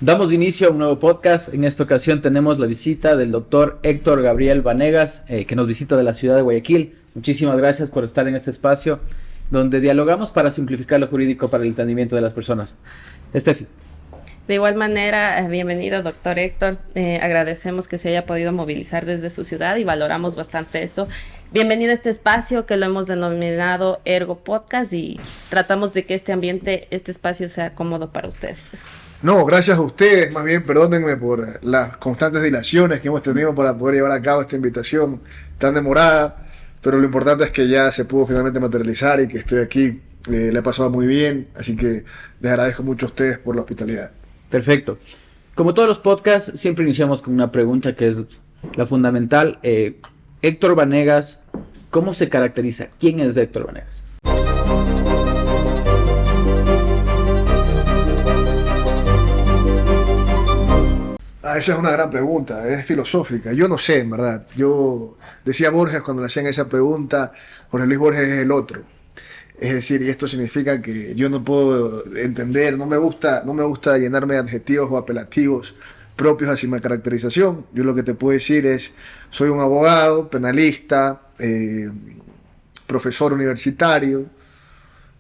Damos inicio a un nuevo podcast. En esta ocasión tenemos la visita del doctor Héctor Gabriel Vanegas, que nos visita de la ciudad de Guayaquil. Muchísimas gracias por estar en este espacio donde dialogamos para simplificar lo jurídico para el entendimiento de las personas. Estefi. De igual manera, bienvenido, doctor Héctor. Agradecemos que se haya podido movilizar desde su ciudad y valoramos bastante esto. Bienvenido a este espacio que lo hemos denominado Ergo Podcast y tratamos de que este ambiente, este espacio sea cómodo para ustedes. No, gracias a ustedes, más bien perdónenme por las constantes dilaciones que hemos tenido para poder llevar a cabo esta invitación tan demorada, pero lo importante es que ya se pudo finalmente materializar y que estoy aquí, le he pasado muy bien, así que les agradezco mucho a ustedes por la hospitalidad. Perfecto. Como todos los podcasts, siempre iniciamos con una pregunta que es la fundamental. Héctor Vanegas, ¿cómo se caracteriza? ¿Quién es Héctor Vanegas? Esa es una gran pregunta, es filosófica. Yo no sé, en verdad. Yo decía Borges cuando le hacían esa pregunta, Jorge Luis Borges es el otro. Es decir, y esto significa que yo no puedo entender, no me gusta llenarme de adjetivos o apelativos propios hacia mi caracterización. Yo lo que te puedo decir es, soy un abogado, penalista, profesor universitario,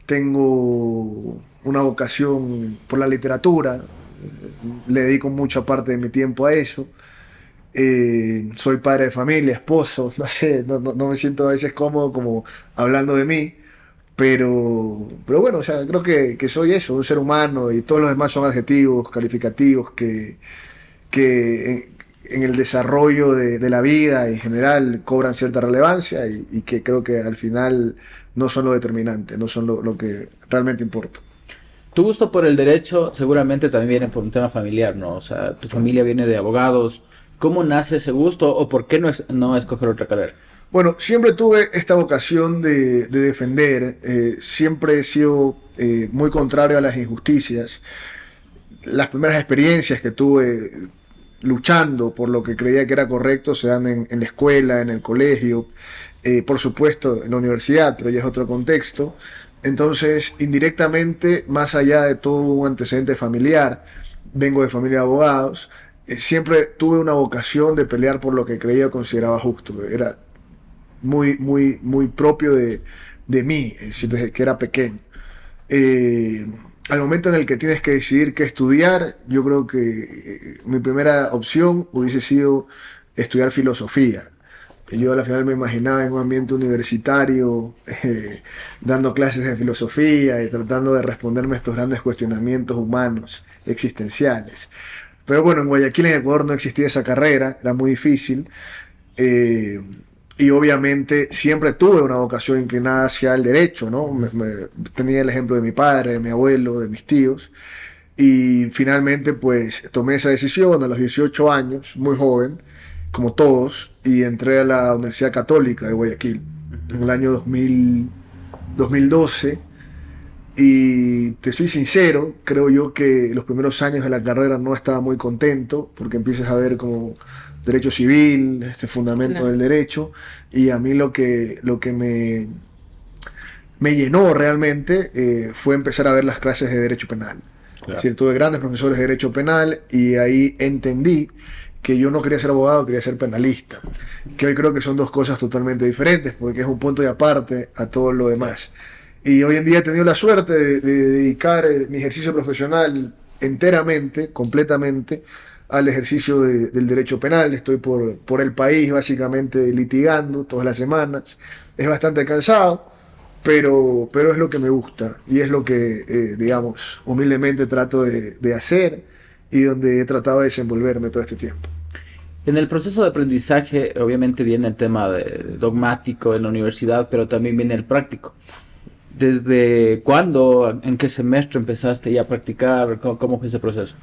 tengo una vocación por la literatura, le dedico mucha parte de mi tiempo a eso. Soy padre de familia, esposo, no sé, no me siento a veces cómodo como hablando de mí, pero bueno, o sea, creo que soy eso, un ser humano, y todos los demás son adjetivos, calificativos que en el desarrollo de la vida en general cobran cierta relevancia y que creo que al final no son lo determinante, no son lo que realmente importa. Tu gusto por el derecho seguramente también viene por un tema familiar, ¿no? O sea, tu familia viene de abogados. ¿Cómo nace ese gusto o por qué no escoger otra carrera? Bueno, siempre tuve esta vocación de defender. Siempre he sido muy contrario a las injusticias. Las primeras experiencias que tuve luchando por lo que creía que era correcto se dan en la escuela, en el colegio, por supuesto en la universidad, pero ya es otro contexto. Entonces, indirectamente, más allá de todo un antecedente familiar, vengo de familia de abogados, siempre tuve una vocación de pelear por lo que creía o consideraba justo. Era muy propio de mí, desde que era pequeño. Al momento en el que tienes que decidir qué estudiar, yo creo que mi primera opción hubiese sido estudiar filosofía. Yo al final me imaginaba en un ambiente universitario, dando clases de filosofía y tratando de responderme a estos grandes cuestionamientos humanos, existenciales. Pero bueno, en Guayaquil, en Ecuador, no existía esa carrera, era muy difícil. Y obviamente siempre tuve una vocación inclinada hacia el derecho, ¿no? Tenía el ejemplo de mi padre, de mi abuelo, de mis tíos. Y finalmente pues tomé esa decisión a los 18 años, muy joven, como todos, y entré a la Universidad Católica de Guayaquil en el año 2012. Y te soy sincero, creo yo que los primeros años de la carrera no estaba muy contento, porque empiezas a ver como derecho civil, este fundamento del derecho, y a mí lo que me llenó realmente fue empezar a ver las clases de derecho penal. Claro. Es decir, tuve grandes profesores de derecho penal y ahí entendí que yo no quería ser abogado, quería ser penalista, que hoy creo que son dos cosas totalmente diferentes, porque es un punto de aparte a todo lo demás. Y hoy en día he tenido la suerte de dedicar mi ejercicio profesional enteramente, completamente, al ejercicio del derecho penal. Estoy por el país básicamente litigando todas las semanas. Es bastante cansado, pero es lo que me gusta y es lo que, digamos, humildemente trato de hacer y donde he tratado de desenvolverme todo este tiempo. En el proceso de aprendizaje obviamente viene el tema dogmático en la universidad, pero también viene el práctico. ¿Desde cuándo, en qué semestre empezaste ya a practicar? ¿Cómo fue ese proceso?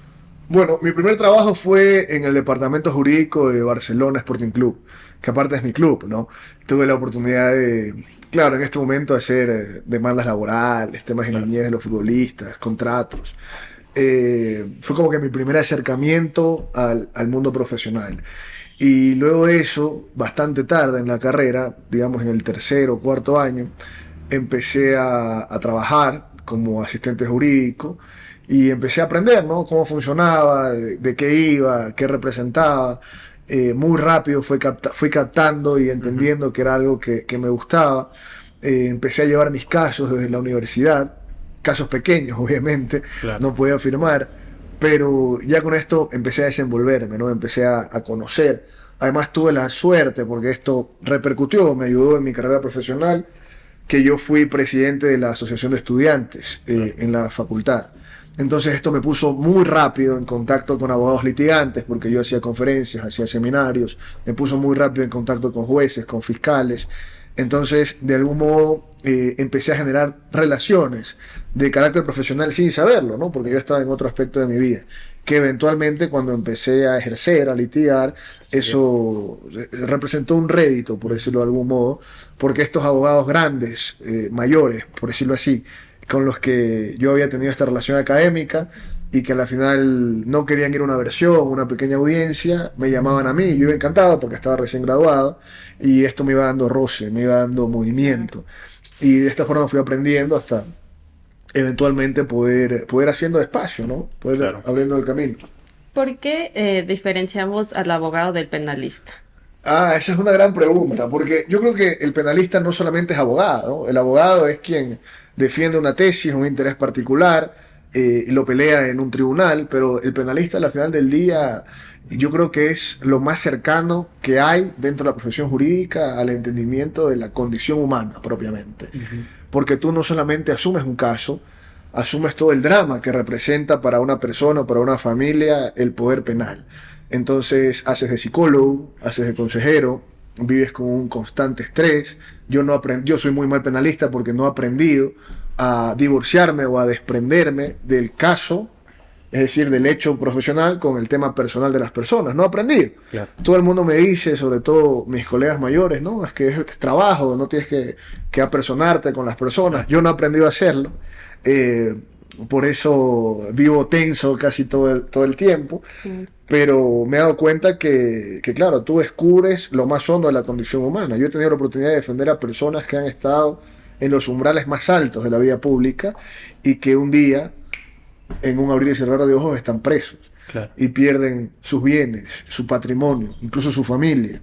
Bueno, mi primer trabajo fue en el departamento jurídico de Barcelona Sporting Club, que aparte es mi club, ¿no? Tuve la oportunidad de, claro, en este momento hacer demandas laborales, temas de niñez de los futbolistas, contratos. Fue como que mi primer acercamiento al mundo profesional. Y luego de eso, bastante tarde en la carrera, digamos en el tercer o cuarto año, empecé a trabajar como asistente jurídico y empecé a aprender, ¿no? Cómo funcionaba, de qué iba, qué representaba. Muy rápido fui captando y entendiendo que era algo que me gustaba. Empecé a llevar mis casos desde la universidad, casos pequeños obviamente, Claro. no podía firmar, pero ya con esto empecé a desenvolverme, ¿no? Empecé a conocer. Además tuve la suerte, porque esto repercutió, me ayudó en mi carrera profesional, que yo fui presidente de la Asociación de Estudiantes en la facultad. Entonces esto me puso muy rápido en contacto con abogados litigantes, porque yo hacía conferencias, hacía seminarios, me puso muy rápido en contacto con jueces, con fiscales. Entonces, de algún modo, empecé a generar relaciones de carácter profesional sin saberlo, ¿no? Porque yo estaba en otro aspecto de mi vida, que eventualmente cuando empecé a ejercer, a litigar, eso representó un rédito, por decirlo de algún modo, porque estos abogados grandes, mayores, por decirlo así, con los que yo había tenido esta relación académica y que al final no querían ir a una versión, una pequeña audiencia, me llamaban a mí, yo iba encantado porque estaba recién graduado y esto me iba dando roce, me iba dando movimiento y de esta forma fui aprendiendo hasta eventualmente poder haciendo despacio, ¿no? Poder Claro. abriendo el camino. ¿Por qué diferenciamos al abogado del penalista? Ah, esa es una gran pregunta, porque yo creo que el penalista no solamente es abogado, ¿no? El abogado es quien defiende una tesis, un interés particular, y lo pelea en un tribunal, pero el penalista al final del día yo creo que es lo más cercano que hay dentro de la profesión jurídica al entendimiento de la condición humana propiamente. Porque tú no solamente asumes un caso, asumes todo el drama que representa para una persona o para una familia el poder penal. Entonces haces de psicólogo, haces de consejero, vives con un constante estrés. Yo soy muy mal penalista porque no he aprendido a divorciarme o a desprenderme del caso, es decir, del hecho profesional con el tema personal de las personas. No he aprendido. Claro. Todo el mundo me dice, sobre todo mis colegas mayores, no, es que es trabajo, no tienes que apersonarte con las personas. Yo no he aprendido a hacerlo. Por eso vivo tenso casi todo el tiempo. Pero me he dado cuenta que, claro, tú descubres lo más hondo de la condición humana. Yo he tenido la oportunidad de defender a personas que han estado en los umbrales más altos de la vida pública y que un día, en un abrir y cerrar de ojos, están presos. Claro. Y pierden sus bienes, su patrimonio, incluso su familia.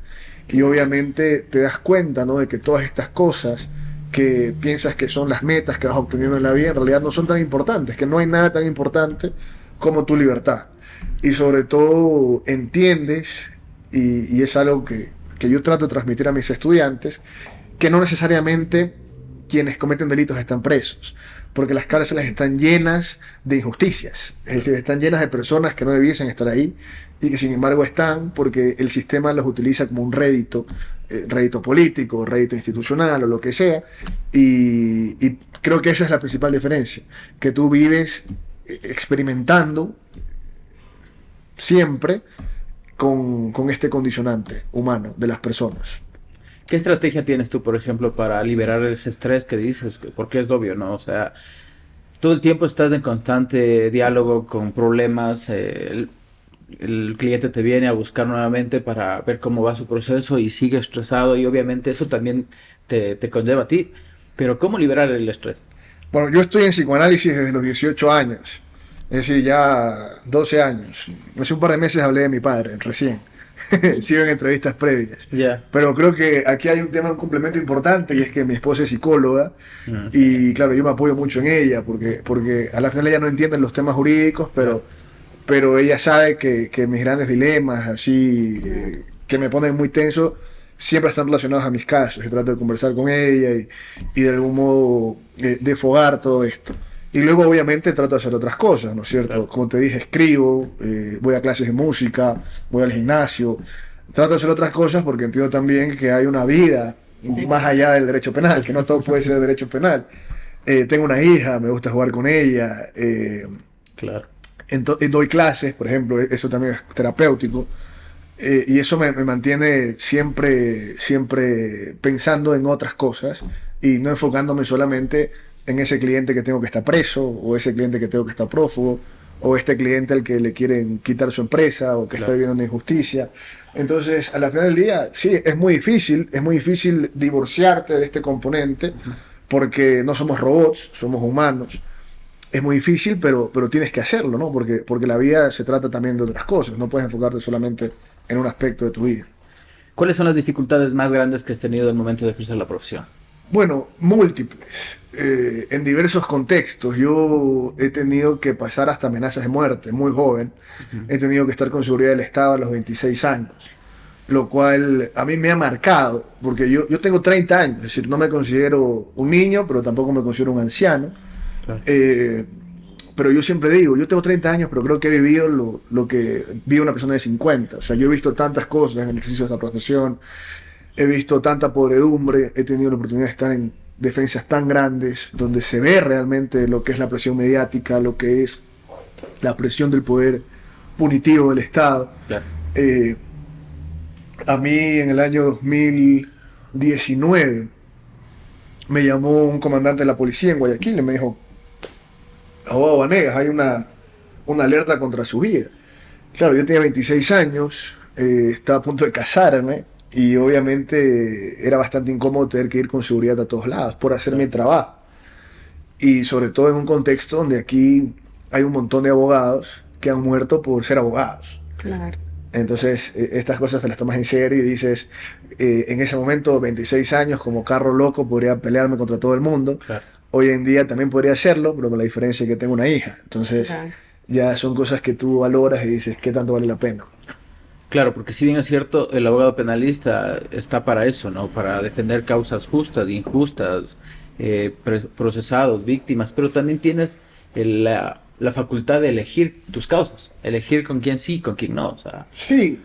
Y obviamente te das cuenta, ¿no?, de que todas estas cosas que piensas que son las metas que vas obteniendo en la vida, en realidad no son tan importantes, que no hay nada tan importante como tu libertad. Y sobre todo entiendes, y es algo que yo trato de transmitir a mis estudiantes, que no necesariamente quienes cometen delitos están presos, porque las cárceles están llenas de injusticias, es decir, están llenas de personas que no debiesen estar ahí y que sin embargo están porque el sistema los utiliza como un rédito político, rédito institucional o lo que sea, y creo que esa es la principal diferencia, que tú vives experimentando siempre con este condicionante humano de las personas. ¿Qué estrategia tienes tú, por ejemplo, para liberar ese estrés que dices? Porque es obvio, ¿no? O sea, todo el tiempo estás en constante diálogo con problemas, el cliente te viene a buscar nuevamente para ver cómo va su proceso y sigue estresado y obviamente eso también te conlleva a ti. Pero ¿cómo liberar el estrés? Bueno, yo estoy en psicoanálisis desde los 18 años, es decir, ya 12 años. Hace un par de meses hablé de mi padre, recién. Sigo en entrevistas previas. Ya. Pero creo que aquí hay un complemento importante y es que mi esposa es psicóloga y claro, yo me apoyo mucho en ella porque a la final ella no entiende los temas jurídicos, pero ella sabe que mis grandes dilemas, así, que me ponen muy tenso, siempre están relacionados a mis casos. Yo trato de conversar con ella y de algún modo desfogar todo esto. Y luego obviamente trato de hacer otras cosas, ¿no es cierto? Claro. Como te dije, escribo, voy a clases de música, voy al gimnasio. Trato de hacer otras cosas porque entiendo también que hay una vida más allá del derecho penal, que no todo puede ser derecho penal. Tengo una hija, me gusta jugar con ella. Claro. Doy clases, por ejemplo, eso también es terapéutico. Y eso me mantiene siempre pensando en otras cosas y no enfocándome solamente en ese cliente que tengo que está preso, o ese cliente que tengo que está prófugo, o este cliente al que le quieren quitar su empresa, o que está viviendo una injusticia. Entonces, al final del día, sí, es muy difícil divorciarte de este componente, porque no somos robots, somos humanos. es muy difícil, pero tienes que hacerlo, ¿no? Porque la vida se trata también de otras cosas, no puedes enfocarte solamente en un aspecto de tu vida. ¿Cuáles son las dificultades más grandes que has tenido al momento de ejercer la profesión? Bueno, múltiples, en diversos contextos. Yo he tenido que pasar hasta amenazas de muerte, muy joven. He tenido que estar con seguridad del Estado a los 26 años, lo cual a mí me ha marcado, porque yo tengo 30 años, es decir, no me considero un niño, pero tampoco me considero un anciano. Claro. Pero yo siempre digo, yo tengo 30 años, pero creo que he vivido lo que vive una persona de 50. O sea, yo he visto tantas cosas en el ejercicio de esta profesión, he visto tanta podredumbre, he tenido la oportunidad de estar en defensas tan grandes, donde se ve realmente lo que es la presión mediática, lo que es la presión del poder punitivo del Estado. Claro. A mí en el año 2019 me llamó un comandante de la policía en Guayaquil y me dijo: abogado Vanegas, hay una alerta contra su vida. Claro, yo tenía 26 años, estaba a punto de casarme y obviamente era bastante incómodo tener que ir con seguridad a todos lados por hacer mi trabajo. Y sobre todo en un contexto donde aquí hay un montón de abogados que han muerto por ser abogados. Claro. Entonces, estas cosas te las tomas en serio y dices, en ese momento, 26 años, como carro loco, podría pelearme contra todo el mundo. Claro. Hoy en día también podría hacerlo, pero con la diferencia que tengo una hija. Entonces, Claro. ya son cosas que tú valoras y dices, ¿qué tanto vale la pena? Claro, porque si bien es cierto, el abogado penalista está para eso, ¿no? Para defender causas justas, injustas, procesados, víctimas, pero también tienes la facultad de elegir tus causas, elegir con quién sí, con quién no. O sea, Sí,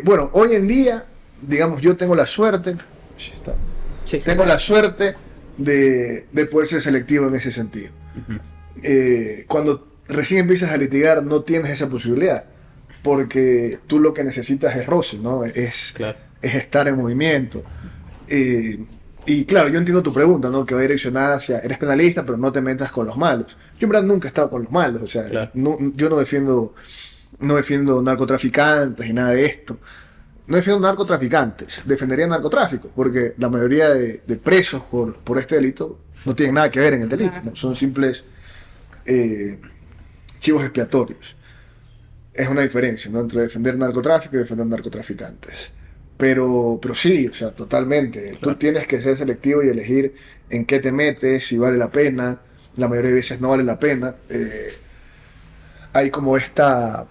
bueno, hoy en día, digamos, yo tengo la suerte, sí. tengo la suerte de poder ser selectivo en ese sentido. Cuando recién empiezas a litigar no tienes esa posibilidad, porque tú lo que necesitas es roce, ¿no? Claro. Es estar en movimiento. Y claro, yo entiendo tu pregunta, ¿no? Que va direccionada hacia, eres penalista, pero no te metas con los malos. Yo en verdad nunca he estado con los malos, o sea, Claro. yo no defiendo narcotraficantes y nada de esto. No defiendo narcotraficantes, defendería narcotráfico, porque la mayoría de presos por este delito no tienen nada que ver en el delito, ¿no? Son simples chivos expiatorios. Es una diferencia, ¿no? Entre defender narcotráfico y defender narcotraficantes. Pero sí, o sea, totalmente. Claro. Tú tienes que ser selectivo y elegir en qué te metes, si vale la pena. La mayoría de veces no vale la pena. Hay como esta,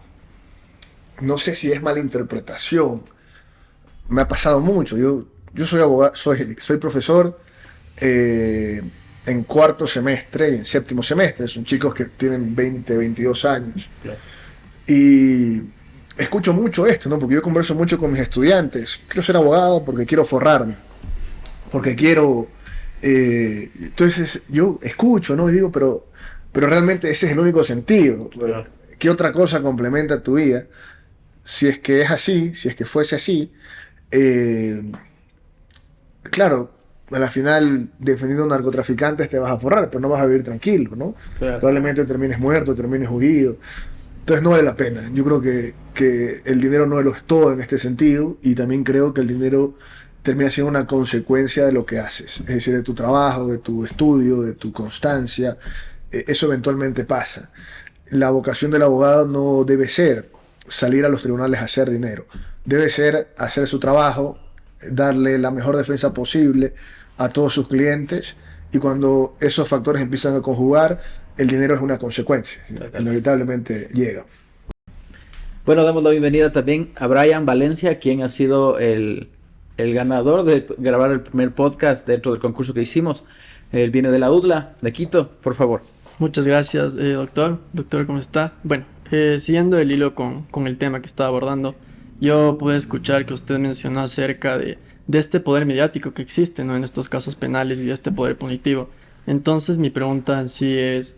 no sé si es malinterpretación. Me ha pasado mucho. Yo soy abogado, soy profesor en cuarto semestre y en séptimo semestre. Son chicos que tienen 20, 22 años. Claro. Y escucho mucho esto, ¿no? Porque yo converso mucho con mis estudiantes. Quiero ser abogado porque quiero forrarme, porque quiero... entonces yo escucho, ¿no? Y digo, pero realmente ese es el único sentido. Claro. ¿Qué otra cosa complementa tu vida? Si es que es así, si es que fuese así, claro, a la final defendiendo narcotraficantes te vas a forrar, pero no vas a vivir tranquilo, ¿no? Claro. Probablemente termines muerto, termines huido. Entonces no vale la pena. Yo creo que el dinero no lo es todo en este sentido, y también creo que el dinero termina siendo una consecuencia de lo que haces, es decir, de tu trabajo, de tu estudio, de tu constancia. Eso eventualmente pasa. La vocación del abogado no debe ser salir a los tribunales a hacer dinero, debe ser hacer su trabajo, darle la mejor defensa posible a todos sus clientes, y cuando esos factores empiezan a conjugar, el dinero es una consecuencia, inevitablemente llega. Bueno, damos la bienvenida también a Brian Valencia, quien ha sido el ganador de grabar el primer podcast dentro del concurso que hicimos. Él viene de la UDLA, de Quito, por favor. Muchas gracias, doctor. Doctor, ¿cómo está? Bueno, siguiendo el hilo con el tema que estaba abordando, yo pude escuchar que usted mencionó acerca de este poder mediático que existe, ¿no?, en estos casos penales, y de este poder punitivo. Entonces mi pregunta en sí es,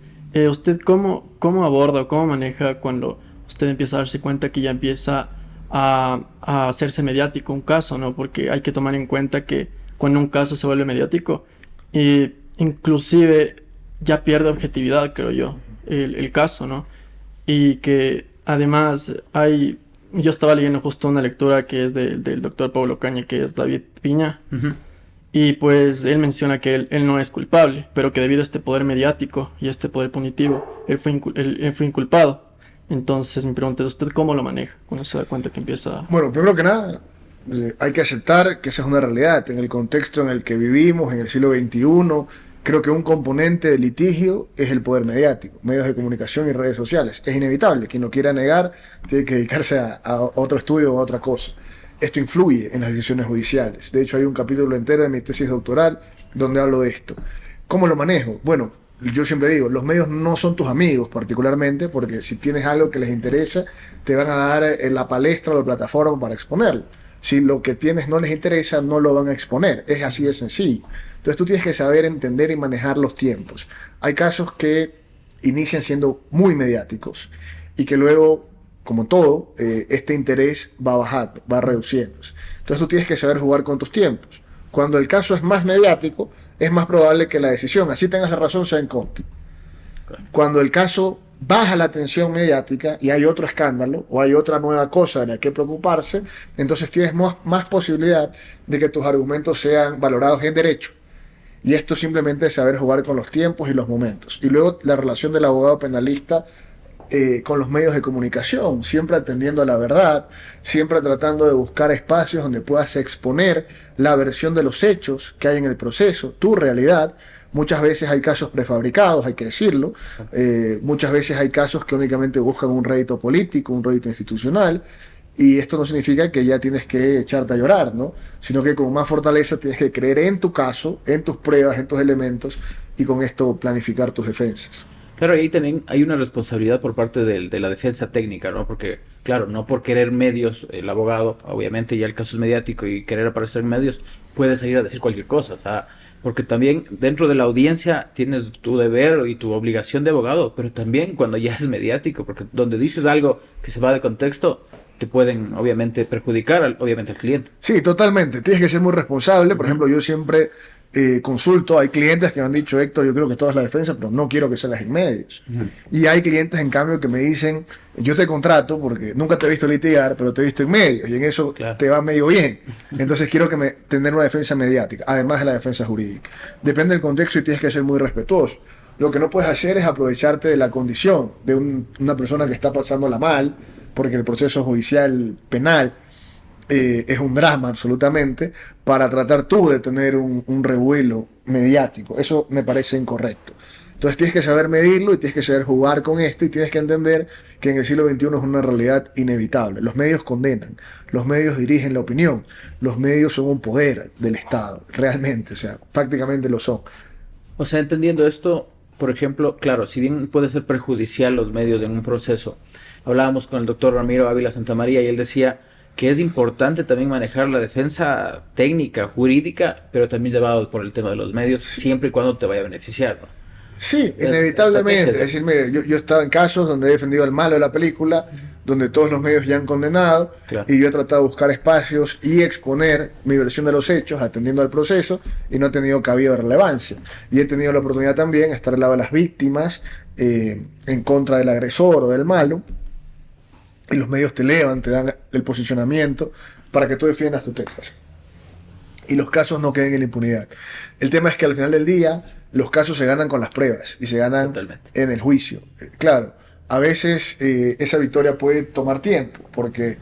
¿usted cómo aborda o cómo maneja cuando usted empieza a darse cuenta que ya empieza a hacerse mediático un caso, ¿no? Porque hay que tomar en cuenta que cuando un caso se vuelve mediático, inclusive ya pierde objetividad, creo yo, el caso, ¿no? Y que además yo estaba leyendo justo una lectura que es del doctor Pablo Caña, que es David Piña, Uh-huh. Y pues él menciona que él no es culpable, pero que debido a este poder mediático y este poder punitivo, él fue inculpado. Entonces mi pregunta es, ¿usted cómo lo maneja cuando se da cuenta que empieza? Bueno, primero que nada, hay que aceptar que esa es una realidad. En el contexto en el que vivimos, en el siglo XXI, creo que un componente de litigio es el poder mediático, medios de comunicación y redes sociales. Es inevitable. Quien lo quiera negar tiene que dedicarse a otro estudio o a otra cosa. Esto influye en las decisiones judiciales. De hecho, hay un capítulo entero de mi tesis doctoral donde hablo de esto. ¿Cómo lo manejo? Bueno, yo siempre digo, los medios no son tus amigos particularmente, porque si tienes algo que les interesa, te van a dar la palestra o la plataforma para exponerlo. Si lo que tienes no les interesa, no lo van a exponer. Es así de sencillo. Entonces tú tienes que saber entender y manejar los tiempos. Hay casos que inician siendo muy mediáticos y que luego, como todo, este interés va bajando, va reduciéndose. Entonces tú tienes que saber jugar con tus tiempos. Cuando el caso es más mediático, es más probable que la decisión, así tengas la razón, sea en contra. Cuando el caso baja la atención mediática y hay otro escándalo o hay otra nueva cosa de la que preocuparse, entonces tienes más posibilidad de que tus argumentos sean valorados en derecho. Y esto simplemente es saber jugar con los tiempos y los momentos. Y luego la relación del abogado penalista con los medios de comunicación, siempre atendiendo a la verdad, siempre tratando de buscar espacios donde puedas exponer la versión de los hechos que hay en el proceso, tu realidad. Muchas veces hay casos prefabricados, hay que decirlo. Muchas veces hay casos que únicamente buscan un rédito político, un rédito institucional. Y esto no significa que ya tienes que echarte a llorar, ¿no? Sino que con más fortaleza tienes que creer en tu caso, en tus pruebas, en tus elementos, y con esto planificar tus defensas. Pero ahí también hay una responsabilidad por parte de la defensa técnica, ¿no? Porque, claro, no por querer medios, el abogado, obviamente ya el caso es mediático y querer aparecer en medios, puede salir a decir cualquier cosa, o sea, porque también dentro de la audiencia tienes tu deber y tu obligación de abogado, pero también cuando ya es mediático, porque donde dices algo que se va de contexto, te pueden obviamente perjudicar, obviamente al cliente. Sí, totalmente. Tienes que ser muy responsable. Por ejemplo, yo siempre consulto, hay clientes que me han dicho, Héctor, yo creo que toda es la defensa, pero no quiero que seas en medios. Y hay clientes, en cambio, que me dicen, yo te contrato porque nunca te he visto litigar, pero te he visto en medios, y en eso te va medio bien. Entonces quiero que tener una defensa mediática, además de la defensa jurídica. Depende del contexto y tienes que ser muy respetuoso. Lo que no puedes hacer es aprovecharte de la condición de una persona que está pasándola mal, porque el proceso judicial penal es un drama absolutamente, para tratar tú de tener un revuelo mediático. Eso me parece incorrecto. Entonces tienes que saber medirlo y tienes que saber jugar con esto y tienes que entender que en el siglo XXI es una realidad inevitable. Los medios condenan, los medios dirigen la opinión, los medios son un poder del Estado, realmente, o sea, prácticamente lo son. O sea, entendiendo esto, por ejemplo, claro, si bien puede ser perjudicial los medios en un proceso, hablábamos con el doctor Ramiro Ávila Santamaría y él decía que es importante también manejar la defensa técnica, jurídica, pero también llevado por el tema de los medios, siempre y cuando te vaya a beneficiar, ¿no? Sí, inevitablemente. Es decir, mire, yo he estado en casos donde he defendido al malo de la película, donde todos los medios ya han condenado, claro, y yo he tratado de buscar espacios y exponer mi versión de los hechos, atendiendo al proceso, y no he tenido cabida de relevancia. Y he tenido la oportunidad también de estar al lado de las víctimas, en contra del agresor o del malo, y los medios te elevan, te dan el posicionamiento para que tú defiendas tu texto. Y los casos no queden en la impunidad. El tema es que al final del día, los casos se ganan con las pruebas y se ganan en el juicio. Claro, a veces esa victoria puede tomar tiempo, porque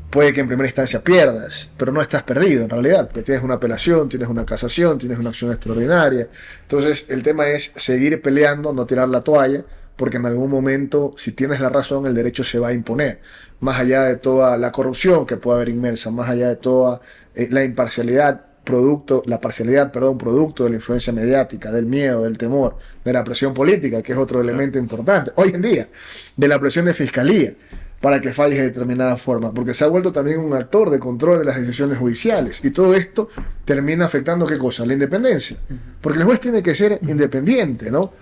puede que en primera instancia pierdas, pero no estás perdido en realidad, porque tienes una apelación, tienes una casación, tienes una acción extraordinaria. Entonces el tema es seguir peleando, no tirar la toalla, porque en algún momento, si tienes la razón, el derecho se va a imponer. Más allá de toda la corrupción que puede haber inmersa, más allá de toda la imparcialidad, producto de la influencia mediática, del miedo, del temor, de la presión política, que es otro elemento importante, hoy en día, de la presión de fiscalía, para que falles de determinada forma, porque se ha vuelto también un actor de control de las decisiones judiciales, y todo esto termina afectando ¿qué cosa? La independencia, porque el juez tiene que ser independiente, ¿no?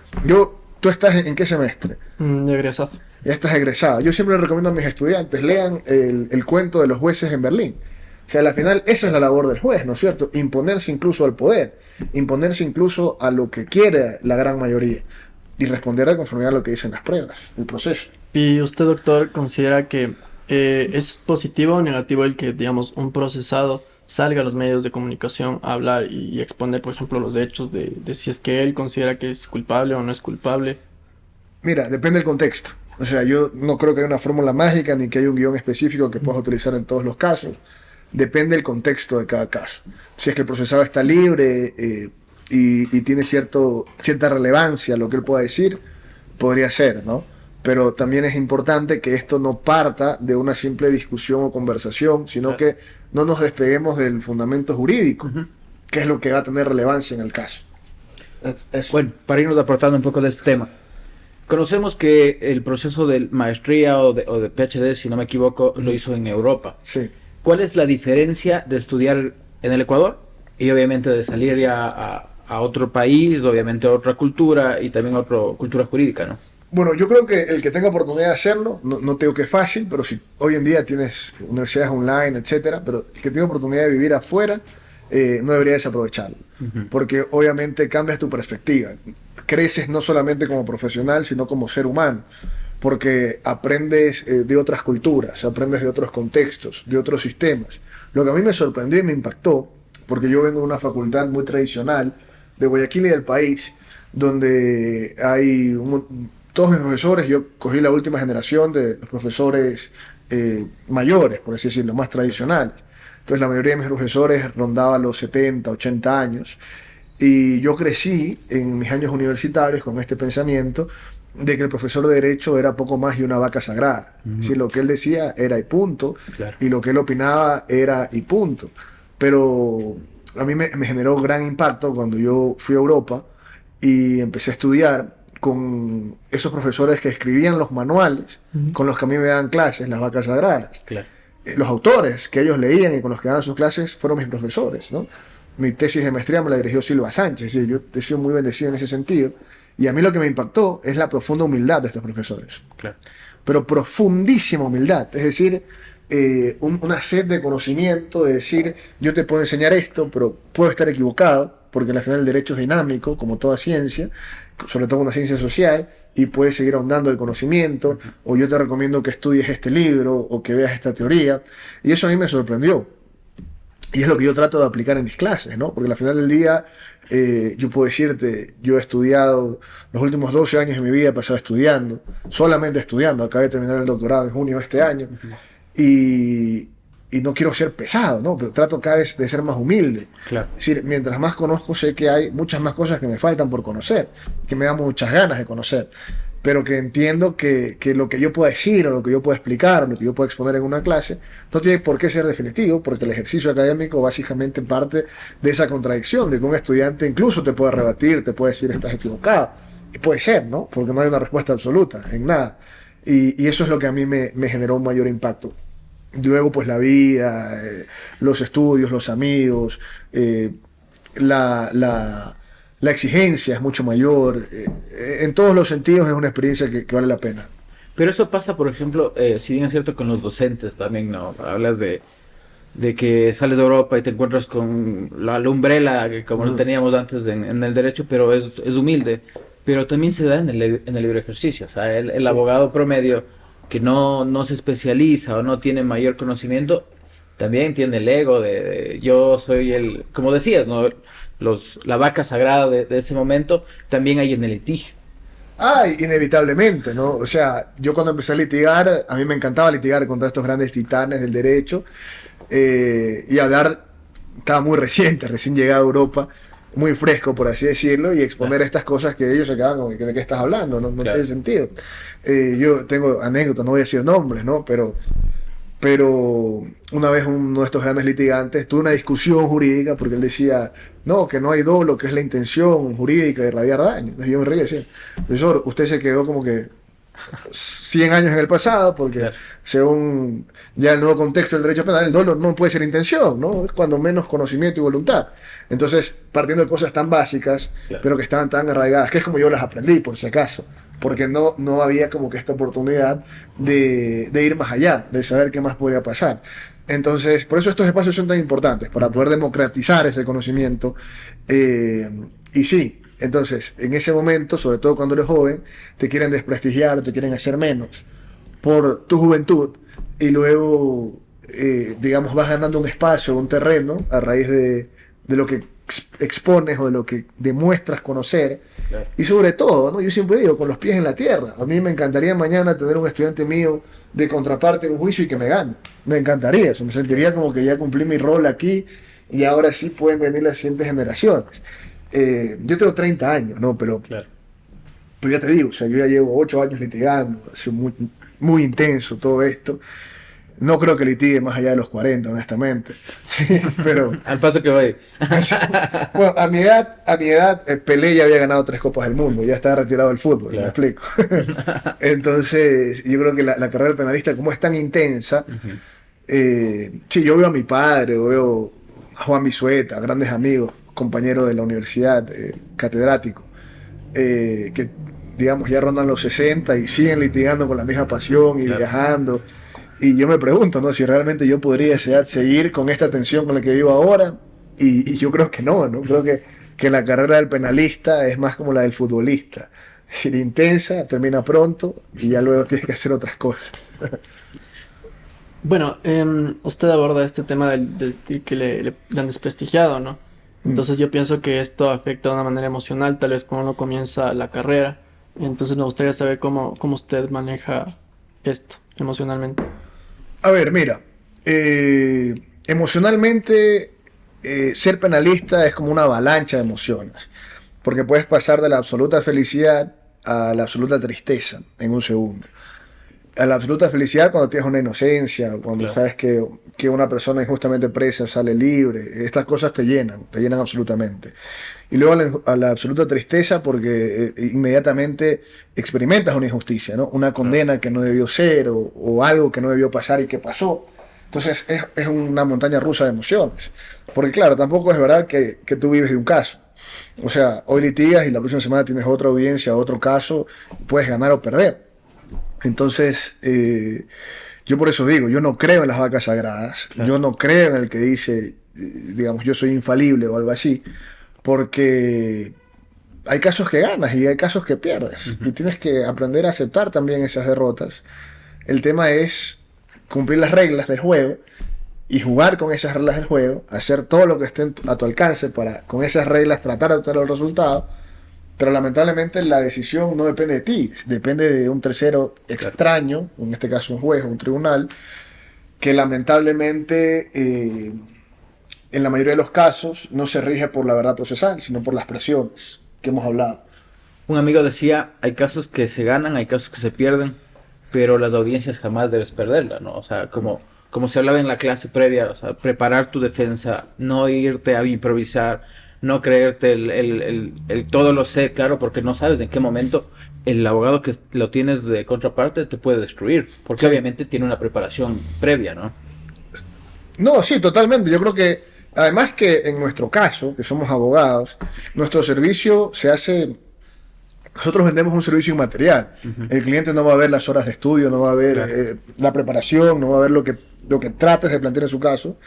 ¿Tú estás en qué semestre? Egresado. Ya estás egresado. Yo siempre le recomiendo a mis estudiantes, lean el cuento de los jueces en Berlín. O sea, al final esa es la labor del juez, ¿no es cierto? Imponerse incluso al poder, imponerse incluso a lo que quiere la gran mayoría y responder de conformidad a lo que dicen las pruebas, el proceso. ¿Y usted, doctor, considera que es positivo o negativo el que, digamos, un procesado salga a los medios de comunicación a hablar y exponer, por ejemplo, los hechos de si es que él considera que es culpable o no es culpable? Mira, depende del contexto. O sea, yo no creo que haya una fórmula mágica ni que haya un guión específico que puedas utilizar en todos los casos. Depende del contexto de cada caso. Si es que el procesado está libre y tiene cierta relevancia lo que él pueda decir, podría ser, ¿no? Pero también es importante que esto no parta de una simple discusión o conversación, sino que no nos despeguemos del fundamento jurídico, que es lo que va a tener relevancia en el caso. Bueno, para irnos aportando un poco de este tema. Conocemos que el proceso de maestría o de PhD, si no me equivoco, lo hizo en Europa. Sí. ¿Cuál es la diferencia de estudiar en el Ecuador y obviamente de salir ya a otro país, obviamente a otra cultura y también a otra cultura jurídica, ¿no? Bueno, yo creo que el que tenga oportunidad de hacerlo, no te digo que es fácil, pero si hoy en día tienes universidades online, etcétera, pero el que tenga oportunidad de vivir afuera, no debería desaprovecharlo. Porque obviamente cambias tu perspectiva. Creces no solamente como profesional, sino como ser humano. Porque aprendes de otras culturas, aprendes de otros contextos, de otros sistemas. Lo que a mí me sorprendió y me impactó, porque yo vengo de una facultad muy tradicional de Guayaquil y del país, donde hay todos mis profesores, yo cogí la última generación de los profesores mayores, por así decirlo, más tradicionales. Entonces la mayoría de mis profesores rondaba los 70, 80 años. Y yo crecí en mis años universitarios con este pensamiento de que el profesor de Derecho era poco más que una vaca sagrada. Si lo que él decía era y punto, Claro. y lo que él opinaba era y punto. Pero a mí me generó gran impacto cuando yo fui a Europa y empecé a estudiar con esos profesores que escribían los manuales con los que a mí me daban clases, las vacas sagradas. Claro. Los autores que ellos leían y con los que daban sus clases fueron mis profesores, ¿no? Mi tesis de maestría me la dirigió Silva Sánchez, y yo he sido muy bendecido en ese sentido. Y a mí lo que me impactó es la profunda humildad de estos profesores. Claro. Pero profundísima humildad, es decir, una sed de conocimiento, de decir, yo te puedo enseñar esto, pero puedo estar equivocado, porque al final el derecho es dinámico, como toda ciencia, sobre todo una ciencia social, y puedes seguir ahondando el conocimiento, o yo te recomiendo que estudies este libro, o que veas esta teoría, y eso a mí me sorprendió. Y es lo que yo trato de aplicar en mis clases, ¿no? Porque al final del día, yo puedo decirte, yo he estudiado, los últimos 12 años de mi vida he pasado estudiando, solamente estudiando, acabé de terminar el doctorado en junio de este año, y no quiero ser pesado, ¿no? Pero trato cada vez de ser más humilde. Claro. Es decir, mientras más conozco, sé que hay muchas más cosas que me faltan por conocer, que me dan muchas ganas de conocer, pero que entiendo que lo que yo pueda decir, o lo que yo pueda explicar, o lo que yo pueda exponer en una clase, no tiene por qué ser definitivo, porque el ejercicio académico básicamente parte de esa contradicción, de que un estudiante incluso te puede rebatir, te puede decir estás equivocado, y puede ser, ¿no? Porque no hay una respuesta absoluta en nada. Y eso es lo que a mí me generó un mayor impacto. Luego, pues la vida, los estudios, los amigos, la exigencia es mucho mayor. En todos los sentidos es una experiencia que vale la pena. Pero eso pasa, por ejemplo, si bien es cierto con los docentes también, ¿no? Hablas de que sales de Europa y te encuentras con la umbrella, que como lo teníamos antes en el derecho, pero es humilde. Pero también se da en el libre ejercicio. O sea, el abogado promedio que no se especializa o no tiene mayor conocimiento, también tiene el ego de yo soy como decías, ¿no? La vaca sagrada de ese momento, también hay en el litigio. Inevitablemente, ¿no? O sea, yo cuando empecé a litigar, a mí me encantaba litigar contra estos grandes titanes del derecho, y hablar, estaba muy recién llegado a Europa, muy fresco, por así decirlo, y exponer estas cosas que ellos se quedaban como, ¿de qué estás hablando? No Claro. tiene sentido. Yo tengo anécdotas, no voy a decir nombres, ¿no? Pero una vez uno de estos grandes litigantes tuvo una discusión jurídica porque él decía, no, que no hay dolo, que es la intención jurídica de irradiar daño. Entonces yo me reí y decía, profesor, usted se quedó como que 100 años en el pasado, porque Claro. según ya el nuevo contexto del derecho penal, el dolo no puede ser intención, ¿no? Es cuando menos conocimiento y voluntad. Entonces, partiendo de cosas tan básicas, Claro. pero que estaban tan arraigadas, que es como yo las aprendí, por si acaso, porque no había como que esta oportunidad de ir más allá, de saber qué más podría pasar. Entonces, por eso estos espacios son tan importantes, para poder democratizar ese conocimiento. Y sí, entonces, en ese momento, sobre todo cuando eres joven, te quieren desprestigiar, te quieren hacer menos por tu juventud, y luego digamos, vas ganando un espacio, un terreno, a raíz de lo que expones o de lo que demuestras conocer. Claro. Y sobre todo, ¿no? Yo siempre digo, con los pies en la tierra. A mí me encantaría mañana tener un estudiante mío de contraparte en un juicio y que me gane. Me encantaría eso, me sentiría como que ya cumplí mi rol aquí y ahora sí pueden venir las siguientes generaciones. Yo tengo 30 años, ¿no? Pero Claro. ya te digo, o sea, yo ya llevo 8 años litigando, ha sido muy, muy intenso todo esto. No creo que litigue más allá de los 40, honestamente. Pero Al paso que voy. bueno, a mi edad, Pelé ya había ganado 3 Copas del Mundo, ya estaba retirado del fútbol, Claro. me explico. Entonces, yo creo que la carrera del penalista, como es tan intensa, sí, yo veo a mi padre, veo a Juan Bisueta, grandes amigos, compañeros de la universidad, catedrático, que digamos ya rondan los 60 y siguen litigando con la misma pasión y Claro. viajando. Y yo me pregunto, ¿no? Si realmente yo podría a esa edad seguir con esta tensión con la que vivo ahora. Y yo creo que no, ¿no? Creo que la carrera del penalista es más como la del futbolista. Es decir, intensa, termina pronto y ya luego tienes que hacer otras cosas. Bueno, usted aborda este tema de que le han desprestigiado, ¿no? Entonces yo pienso que esto afecta de una manera emocional, tal vez cuando uno comienza la carrera. Entonces me gustaría saber cómo usted maneja esto emocionalmente. A ver, mira, emocionalmente ser penalista es como una avalancha de emociones, porque puedes pasar de la absoluta felicidad a la absoluta tristeza en un segundo. A la absoluta felicidad cuando tienes una inocencia, cuando Claro. sabes que una persona injustamente presa sale libre, estas cosas te llenan absolutamente. Y luego a la absoluta tristeza porque inmediatamente experimentas una injusticia, ¿no? Una condena que no debió ser o algo que no debió pasar y que pasó. Entonces es una montaña rusa de emociones. Porque claro, tampoco es verdad que tú vives de un caso. O sea, hoy litigas y la próxima semana tienes otra audiencia, otro caso, puedes ganar o perder. Entonces, yo por eso digo, yo no creo en las vacas sagradas, Claro. yo no creo en el que dice, digamos, yo soy infalible o algo así, porque hay casos que ganas y hay casos que pierdes, y tienes que aprender a aceptar también esas derrotas. El tema es cumplir las reglas del juego y jugar con esas reglas del juego, hacer todo lo que esté a tu alcance para con esas reglas tratar de obtener el resultado. Pero lamentablemente la decisión no depende de ti, depende de un tercero extraño, en este caso un juez o un tribunal, que lamentablemente en la mayoría de los casos no se rige por la verdad procesal, sino por las presiones que hemos hablado. Un amigo decía, hay casos que se ganan, hay casos que se pierden, pero las audiencias jamás debes perderlas, ¿no? O sea, como se hablaba en la clase previa, o sea, preparar tu defensa, no irte a improvisar, no creerte el todo lo sé, claro, porque no sabes en qué momento el abogado que lo tienes de contraparte te puede destruir, porque Sí. obviamente tiene una preparación previa, ¿no? No, sí, totalmente. Yo creo que, además que en nuestro caso, que somos abogados, nuestro servicio se hace. Nosotros vendemos un servicio inmaterial. El cliente no va a ver las horas de estudio, no va a ver Claro. la preparación, no va a ver lo que trates de plantear en su caso.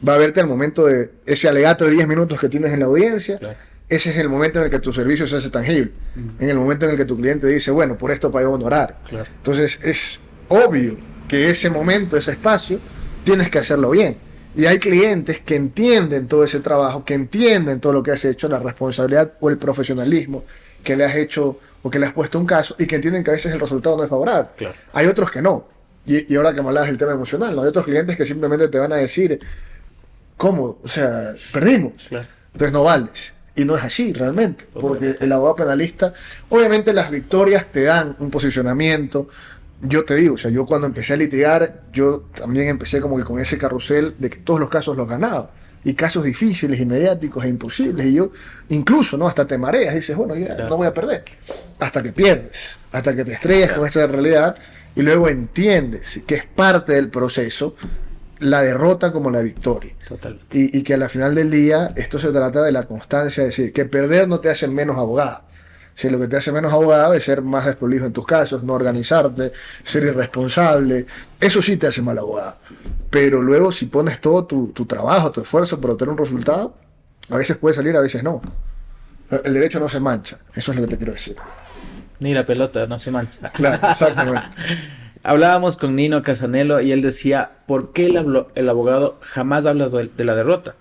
Va a verte al momento de ese alegato de 10 minutos que tienes en la audiencia. Claro. Ese es el momento en el que tu servicio se hace tangible. En el momento en el que tu cliente dice, bueno, por esto pago honorar. Claro. Entonces es obvio que ese momento, ese espacio, tienes que hacerlo bien. Y hay clientes que entienden todo ese trabajo, que entienden todo lo que has hecho, la responsabilidad o el profesionalismo que le has hecho o que le has puesto a un caso y que entienden que a veces el resultado no es favorable. Claro. Hay otros que no. Y ahora que me hablabas del tema emocional, ¿no? Hay otros clientes que simplemente te van a decir, ¿cómo? O sea, perdimos. Claro. Entonces no vales. Y no es así realmente, porque Totalmente. el abogado penalista, obviamente las victorias te dan un posicionamiento. Yo te digo, o sea, yo cuando empecé a litigar, yo también empecé como que con ese carrusel de que todos los casos los ganaba. Y casos difíciles y mediáticos e imposibles. Y yo, incluso, ¿no? Hasta te mareas, dices, bueno, ya Claro. no voy a perder. Hasta que pierdes, hasta que te estrellas Claro. con esa realidad y luego entiendes que es parte del proceso la derrota como la victoria. Totalmente. Y que al final del día esto se trata de la constancia, es decir, que perder no te hace menos abogado. Si lo que te hace menos abogado es ser más desprolijo en tus casos, no organizarte, ser irresponsable, eso sí te hace mal abogado. Pero luego si pones todo tu trabajo, tu esfuerzo para obtener un resultado, a veces puede salir, a veces no. El derecho no se mancha, eso es lo que te quiero decir. Ni la pelota no se mancha. Claro, exactamente. Hablábamos con Nino Casanello y él decía, ¿por qué el abogado jamás habla de la derrota?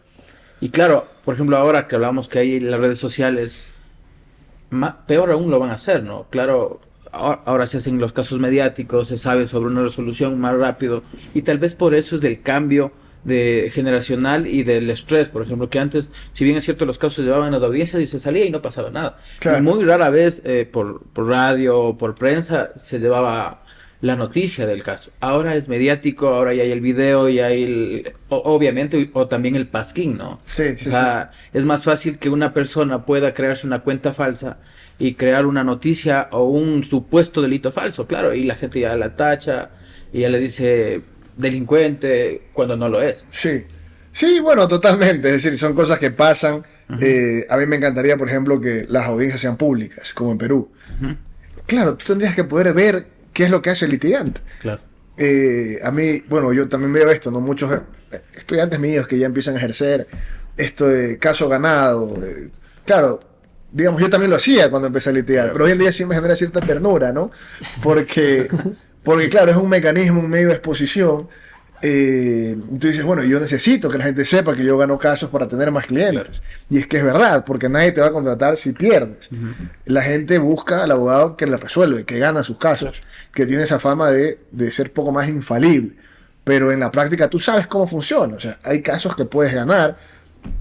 Y claro, por ejemplo, ahora que hablamos que hay las redes sociales, peor aún lo van a hacer, ¿no? Claro, ahora se hacen los casos mediáticos, se sabe sobre una resolución más rápido y tal vez por eso es del cambio de generacional y del estrés, por ejemplo, que antes, si bien es cierto, los casos se llevaban a las audiencias y se salía y no pasaba nada. Claro. Y muy rara vez por radio o por prensa se llevaba la noticia del caso. Ahora es mediático, ahora ya hay el video, ya hay obviamente, o también el pasquín, ¿no? Sí, sí, O sea, es más fácil que una persona pueda crearse una cuenta falsa y crear una noticia o un supuesto delito falso, claro, y la gente ya la tacha y ya le dice delincuente cuando no lo es. sí. Sí, bueno, totalmente. Es decir, son cosas que pasan. A mí me encantaría, por ejemplo, que las audiencias sean públicas, como en Perú. Claro, tú tendrías que poder ver qué es lo que hace el litigante. Claro. A mí, bueno, yo también veo esto, ¿no? Muchos estudiantes míos que ya empiezan a ejercer esto de caso ganado. Claro, digamos, yo también lo hacía cuando empecé a litigar, Claro. pero hoy en día sí me genera cierta ternura, ¿no? Porque, porque claro, es un mecanismo, un medio de exposición. Tú dices, bueno, yo necesito que la gente sepa que yo gano casos para tener más clientes. Y es que es verdad, porque nadie te va a contratar si pierdes. La gente busca al abogado que le resuelve, que gana sus casos, que tiene esa fama de ser poco más infalible. Pero en la práctica tú sabes cómo funciona. O sea, hay casos que puedes ganar.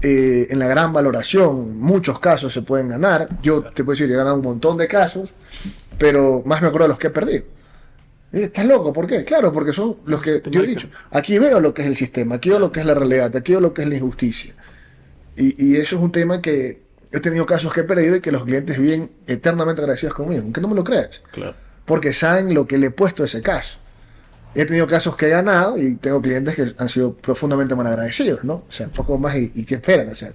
En la gran valoración, muchos casos se pueden ganar. Yo te puedo decir, he ganado un montón de casos, pero más me acuerdo de los que he perdido. ¿Estás loco? ¿Por qué? Claro, porque son los que yo he dicho. Aquí veo lo que es el sistema, aquí veo lo que es la realidad, aquí veo lo que es la injusticia. Y eso es un tema que he tenido casos que he perdido y que los clientes viven eternamente agradecidos conmigo, aunque no me lo creas. Claro. Porque saben lo que le he puesto a ese caso. He tenido casos que he ganado y tengo clientes que han sido profundamente mal agradecidos, ¿no? O sea, un poco más y ¿qué esperan? O sea,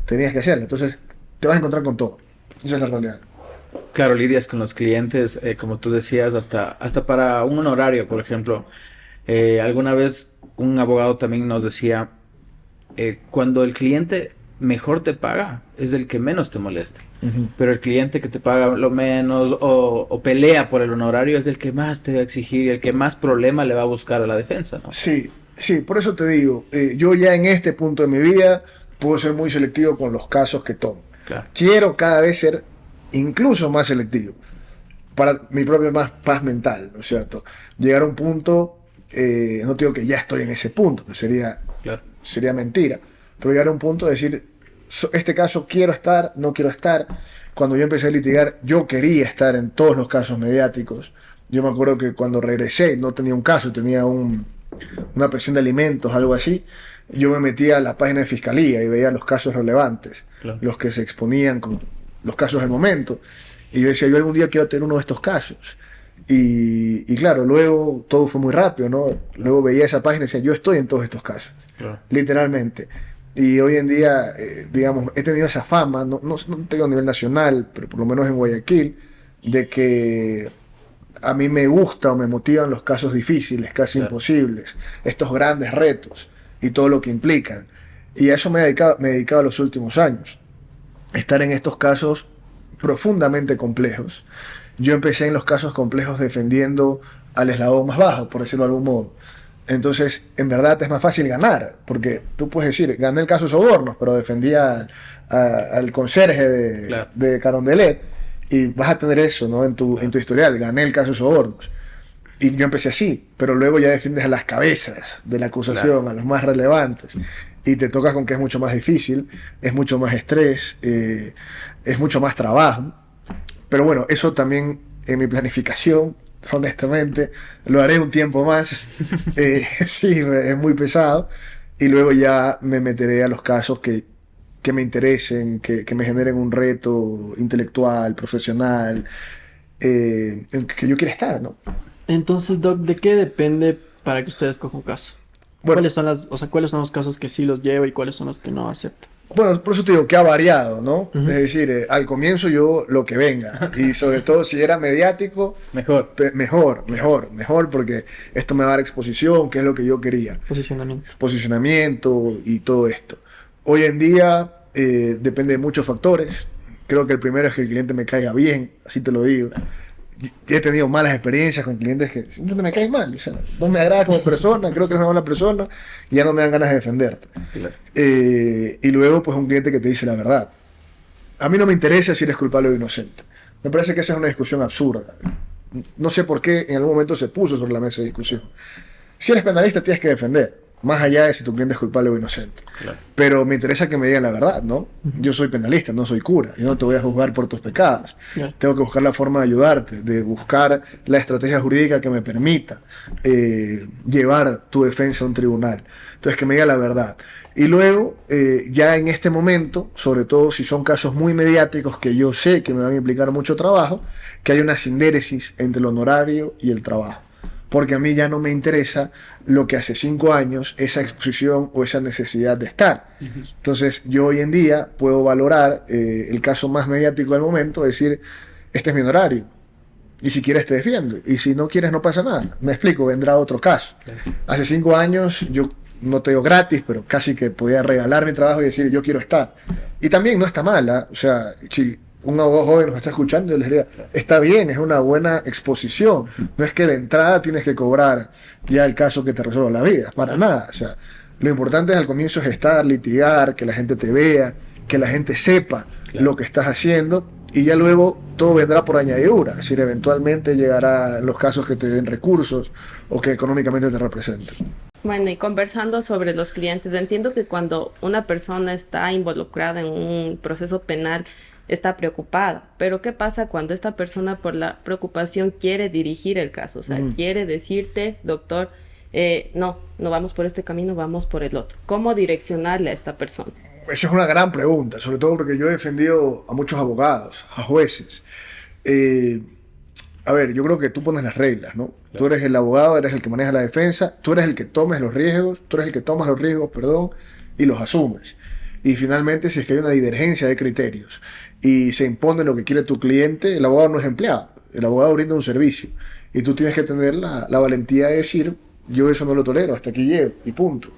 tenías que hacerlo. Entonces, te vas a encontrar con todo. Esa es la realidad. Claro, lidias con los clientes, como tú decías, hasta para un honorario, por ejemplo. Alguna vez un abogado también nos decía, cuando el cliente mejor te paga, es el que menos te molesta. Pero el cliente que te paga lo menos o pelea por el honorario es el que más te va a exigir y el que más problema le va a buscar a la defensa, ¿no? Sí, sí, por eso te digo, yo ya en este punto de mi vida puedo ser muy selectivo con los casos que tomo. Claro. Quiero cada vez ser incluso más selectivo para mi propia más paz mental, ¿no es cierto? Llegar a un punto, no te digo que ya estoy en ese punto, que Claro. sería mentira, pero llegar a un punto de decir, este caso quiero estar, no quiero estar. Cuando yo empecé a litigar, yo quería estar en todos los casos mediáticos. Yo me acuerdo que cuando regresé, no tenía un caso, tenía una presión de alimentos, algo así. Yo me metía a la página de fiscalía y veía los casos relevantes, Claro. los que se exponían con los casos del momento. Y yo decía, yo algún día quiero tener uno de estos casos. Y claro, luego todo fue muy rápido, ¿no? Luego veía esa página y decía, yo estoy en todos estos casos, Claro. literalmente. Y hoy en día, digamos, he tenido esa fama, no tengo a nivel nacional, pero por lo menos en Guayaquil, de que a mí me gusta o me motivan los casos difíciles, casi Claro. imposibles, estos grandes retos y todo lo que implican. Y a eso me he dedicado los últimos años. Estar en estos casos profundamente complejos. Yo empecé en los casos complejos defendiendo al eslabón más bajo, por decirlo de algún modo. Entonces, en verdad es más fácil ganar, porque tú puedes decir, gané el caso de sobornos, pero defendía al conserje Claro. de Carondelet, y vas a tener eso, ¿no? En tu historial, gané el caso de sobornos. Y yo empecé así, pero luego ya defiendes a las cabezas de la acusación, Claro. a los más relevantes, y te tocas con que es mucho más difícil, es mucho más estrés, es mucho más trabajo. Pero bueno, eso también en mi planificación, honestamente, lo haré un tiempo más. Sí, es muy pesado. Y luego ya me meteré a los casos que me interesen, que me generen un reto intelectual, profesional, en que yo quiera estar, ¿no? Entonces, Doc, ¿de qué depende para que usted escoja un caso? Bueno. ¿Cuáles son los casos que sí los lleva y cuáles son los que no acepta? Bueno, por eso te digo que ha variado, ¿no? Es decir, al comienzo yo lo que venga. Y sobre todo si era mediático, Mejor. mejor, porque esto me va a dar exposición, que es lo que yo quería. Posicionamiento y todo esto. Hoy en día depende de muchos factores. Creo que el primero es que el cliente me caiga bien, así te lo digo. he tenido malas experiencias con clientes que simplemente me caen mal, o sea, no me agrada como persona, creo que eres una buena persona y ya no me dan ganas de defenderte. Claro. Y luego, pues un cliente que te dice la verdad. A mí no me interesa si eres culpable o inocente. Me parece que esa es una discusión absurda. No sé por qué en algún momento se puso sobre la mesa de discusión. Si eres penalista tienes que defender, más allá de si tu cliente es culpable o inocente. Claro. Pero me interesa que me digan la verdad, ¿no? Yo soy penalista, no soy cura. Yo no te voy a juzgar por tus pecados. Claro. Tengo que buscar la forma de ayudarte, de buscar la estrategia jurídica que me permita llevar tu defensa a un tribunal. Entonces, que me diga la verdad. Y luego, ya en este momento, sobre todo si son casos muy mediáticos que yo sé que me van a implicar mucho trabajo, que hay una sindéresis entre el honorario y el trabajo. Porque a mí ya no me interesa lo que hace 5 años, esa exposición o esa necesidad de estar. Entonces, yo hoy en día puedo valorar el caso más mediático del momento, decir, este es mi honorario, y si quieres te defiendo, y si no quieres no pasa nada. Me explico, vendrá otro caso. Hace 5 años, yo no te digo gratis, pero casi que podía regalar mi trabajo y decir, yo quiero estar. Y también no está mal, o sea, si un abogado joven nos está escuchando, yo les diría, está bien, es una buena exposición. No es que de entrada tienes que cobrar ya el caso que te resuelva la vida, para nada. O sea, lo importante es al comienzo es estar, litigar, que la gente te vea, que la gente sepa lo que estás haciendo, y ya luego todo vendrá por añadidura. Es decir, eventualmente llegará los casos que te den recursos o que económicamente te representen. Bueno, y conversando sobre los clientes, entiendo que cuando una persona está involucrada en un proceso penal, está preocupada, pero ¿qué pasa cuando esta persona por la preocupación quiere dirigir el caso? O sea, quiere decirte, doctor, no vamos por este camino, vamos por el otro. ¿Cómo direccionarle a esta persona? Esa es una gran pregunta, sobre todo porque yo he defendido a muchos abogados, a jueces. A ver, yo creo que tú pones las reglas, ¿no? Claro. Tú eres el abogado, eres el que maneja la defensa, tú eres el que tomas los riesgos, y los asumes. Y finalmente, si es que hay una divergencia de criterios y se impone lo que quiere tu cliente, el abogado no es empleado, el abogado brinda un servicio. Y tú tienes que tener la valentía de decir, yo eso no lo tolero, hasta aquí llego, y punto.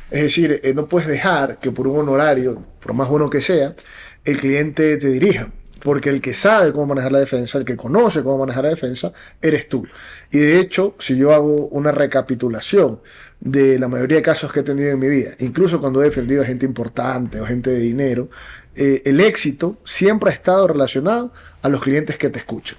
Es decir, no puedes dejar que por un honorario, por más bueno que sea, el cliente te dirija. Porque el que sabe cómo manejar la defensa, el que conoce cómo manejar la defensa, eres tú. Y de hecho, si yo hago una recapitulación de la mayoría de casos que he tenido en mi vida, incluso cuando he defendido a gente importante o gente de dinero, el éxito siempre ha estado relacionado a los clientes que te escuchan.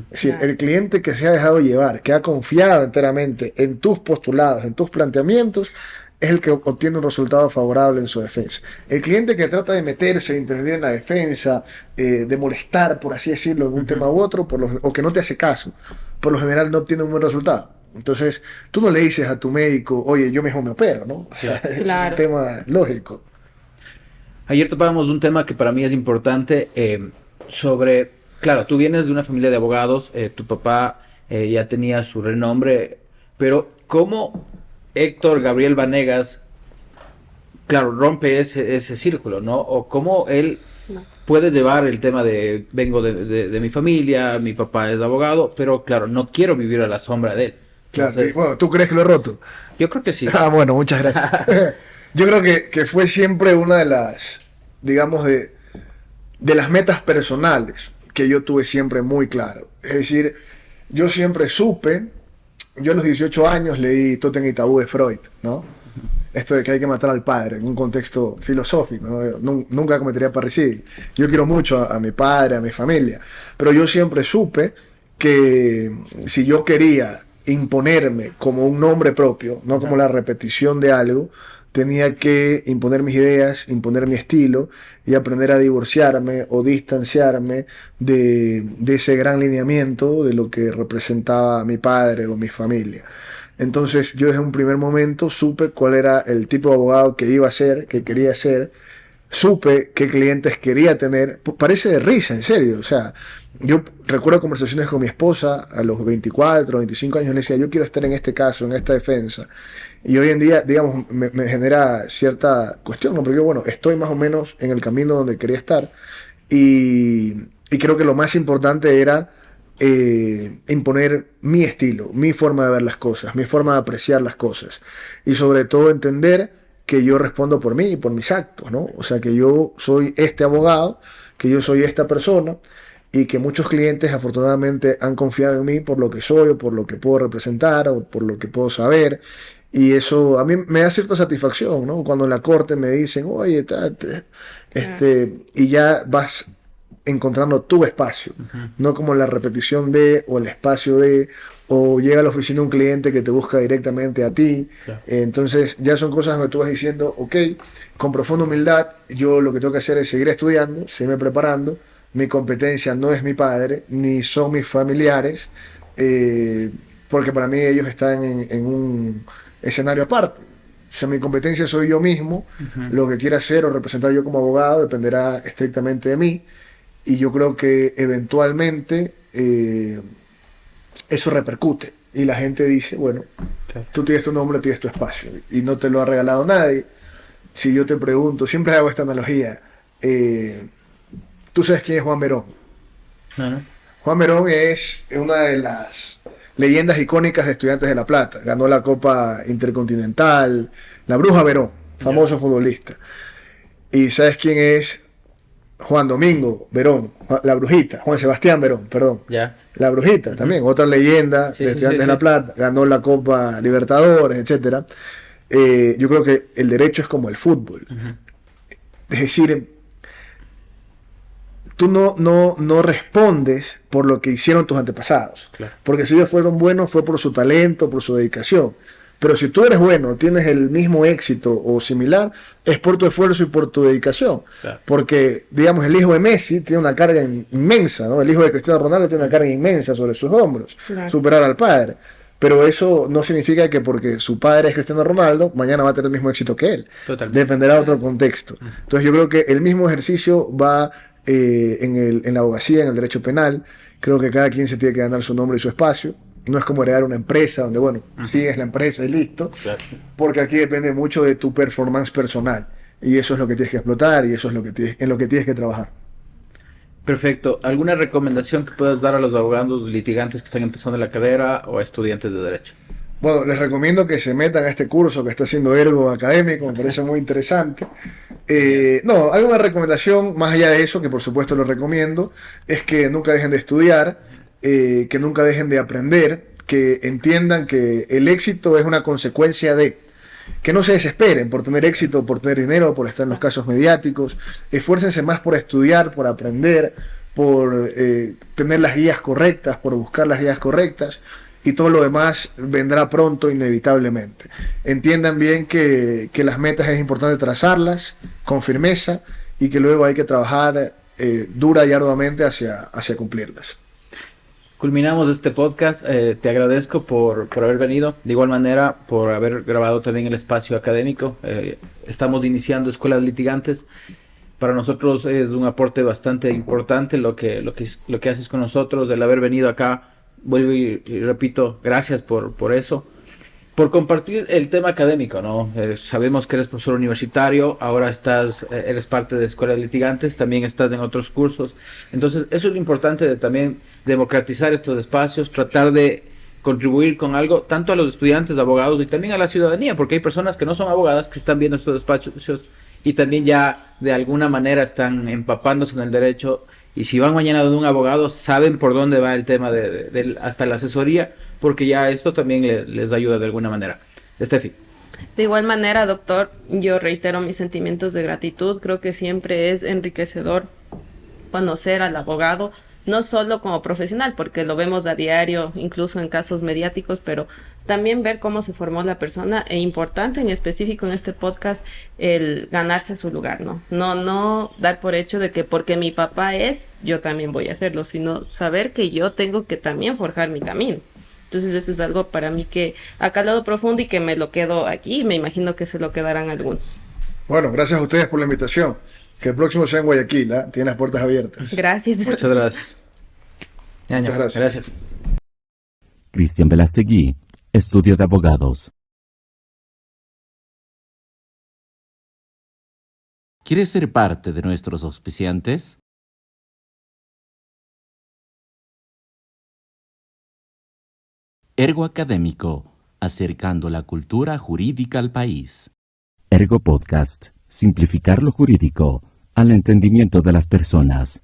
Es decir, el cliente que se ha dejado llevar, que ha confiado enteramente en tus postulados, en tus planteamientos, es el que obtiene un resultado favorable en su defensa. El cliente que trata de meterse, de intervenir en la defensa, de molestar, por así decirlo, en un tema u otro, o que no te hace caso, por lo general no obtiene un buen resultado. Entonces, tú no le dices a tu médico, oye, yo mejor me opero, ¿no? O sea, claro. Es un tema lógico. Ayer topábamos un tema que para mí es importante, sobre, claro, tú vienes de una familia de abogados, tu papá ya tenía su renombre, pero ¿cómo Héctor Gabriel Vanegas, claro, rompe ese círculo, ¿no? O cómo él puede llevar el tema de, vengo de mi familia, mi papá es abogado, pero claro, no quiero vivir a la sombra de él. Claro, Entonces, bueno, ¿tú crees que lo he roto? yo creo que sí. Ah, bueno, muchas gracias. Yo creo que fue siempre una de las, digamos, de las metas personales que yo tuve siempre muy claro. Es decir, yo siempre supe, yo a los 18 años leí Tótem y Tabú de Freud, ¿no? Esto de que hay que matar al padre, en un contexto filosófico, ¿no? Nunca cometería parricidio. Yo quiero mucho a mi padre, a mi familia, pero yo siempre supe que si yo quería imponerme como un nombre propio, no como la repetición de algo, tenía que imponer mis ideas, imponer mi estilo y aprender a divorciarme o distanciarme de ese gran lineamiento de lo que representaba mi padre o mi familia. Entonces yo desde un primer momento supe cuál era el tipo de abogado que iba a ser, que quería ser, supe qué clientes quería tener. Parece de risa, en serio. O sea, yo recuerdo conversaciones con mi esposa a los 24, 25 años, le decía, yo quiero estar en este caso, en esta defensa. Y hoy en día, digamos, me genera cierta cuestión, ¿no? Porque yo, bueno, estoy más o menos en el camino donde quería estar. Y creo que lo más importante era imponer mi estilo, mi forma de ver las cosas, mi forma de apreciar las cosas. Y sobre todo entender que yo respondo por mí y por mis actos, ¿no? O sea, que yo soy este abogado, que yo soy esta persona, y que muchos clientes afortunadamente han confiado en mí por lo que soy o por lo que puedo representar o por lo que puedo saber. Y eso a mí me da cierta satisfacción, ¿no? Cuando en la corte me dicen, oye, y ya vas encontrando tu espacio, no como la repetición de o el espacio de, o llega a la oficina un cliente que te busca directamente a ti. Claro. Entonces ya son cosas que tú vas diciendo, ok, con profunda humildad, yo lo que tengo que hacer es seguir estudiando, seguirme preparando. Mi competencia no es mi padre, ni son mis familiares, porque para mí ellos están en un escenario aparte. O sea, mi competencia soy yo mismo. Lo que quiera hacer o representar yo como abogado dependerá estrictamente de mí, y yo creo que eventualmente eso repercute y la gente dice, bueno, tú tienes tu nombre, tienes tu espacio y no te lo ha regalado nadie. Si yo te pregunto, siempre hago esta analogía, ¿tú sabes quién es Juan Verón? Juan Verón es una de las leyendas icónicas de Estudiantes de La Plata. Ganó la Copa Intercontinental, la Bruja Verón, famoso futbolista. ¿Y sabes quién es Juan Domingo Verón? La Brujita, Juan Sebastián Verón, perdón. La Brujita también, otra leyenda de Estudiantes de La Plata. Ganó la Copa Libertadores, etcétera. Yo creo que el derecho es como el fútbol. Es decir, tú no respondes por lo que hicieron tus antepasados. Claro. Porque si ellos fueron buenos fue por su talento, por su dedicación. Pero si tú eres bueno, tienes el mismo éxito o similar, es por tu esfuerzo y por tu dedicación. Claro. Porque, digamos, el hijo de Messi tiene una carga inmensa, ¿no? El hijo de Cristiano Ronaldo tiene una carga inmensa sobre sus hombros, claro, superar al padre. Pero eso no significa que porque su padre es Cristiano Ronaldo, mañana va a tener el mismo éxito que él. Totalmente. Dependerá de otro contexto. Entonces yo creo que el mismo ejercicio va en la abogacía, en el derecho penal. Creo que cada quien se tiene que ganar su nombre y su espacio. No es como heredar una empresa donde, bueno, sigues la empresa y listo. Claro. Porque aquí depende mucho de tu performance personal. Y eso es lo que tienes que explotar y eso es en lo que tienes que trabajar. Perfecto. ¿Alguna recomendación que puedas dar a los abogados litigantes que están empezando la carrera o a estudiantes de derecho? Bueno, les recomiendo que se metan a este curso que está haciendo Ergo Académico, me parece muy interesante. No, alguna recomendación, más allá de eso, que por supuesto lo recomiendo, es que nunca dejen de estudiar, que nunca dejen de aprender, que entiendan que el éxito es una consecuencia de... Que no se desesperen por tener éxito, por tener dinero, por estar en los casos mediáticos. Esfuércense más por estudiar, por aprender, por tener las guías correctas, por buscar las guías correctas, y todo lo demás vendrá pronto, inevitablemente. Entiendan bien que las metas es importante trazarlas con firmeza y que luego hay que trabajar dura y arduamente hacia cumplirlas. Culminamos este podcast. Te agradezco por haber venido. De igual manera, por haber grabado también el espacio académico. Estamos iniciando Escuelas Litigantes. Para nosotros es un aporte bastante importante lo que haces con nosotros, el haber venido acá. Vuelvo y repito, gracias por eso. Por compartir el tema académico, ¿no? Sabemos que eres profesor universitario, ahora eres parte de Escuelas Litigantes, también estás en otros cursos. Entonces, eso es lo importante de también democratizar estos espacios, tratar de contribuir con algo, tanto a los estudiantes, abogados y también a la ciudadanía, porque hay personas que no son abogadas que están viendo estos espacios y también ya de alguna manera están empapándose en el derecho. Y si van mañana de un abogado, saben por dónde va el tema hasta la asesoría, porque ya esto también les ayuda de alguna manera. Estefi. De igual manera, doctor, yo reitero mis sentimientos de gratitud. Creo que siempre es enriquecedor conocer al abogado, no solo como profesional, porque lo vemos a diario, incluso en casos mediáticos, pero también ver cómo se formó la persona, e importante en específico en este podcast, el ganarse su lugar, ¿no? No dar por hecho de que porque mi papá yo también voy a hacerlo, sino saber que yo tengo que también forjar mi camino. Entonces eso es algo para mí que ha calado profundo y que me lo quedo aquí, y me imagino que se lo quedarán algunos. Bueno, gracias a ustedes por la invitación. Que el próximo sea en Guayaquil, ¿eh? Tiene las puertas abiertas. Gracias. Muchas gracias. Muchas gracias. Cristian Velastegui, Estudio de Abogados. ¿Quieres ser parte de nuestros auspiciantes? Ergo Académico, acercando la cultura jurídica al país. Ergo Podcast, simplificar lo jurídico al entendimiento de las personas.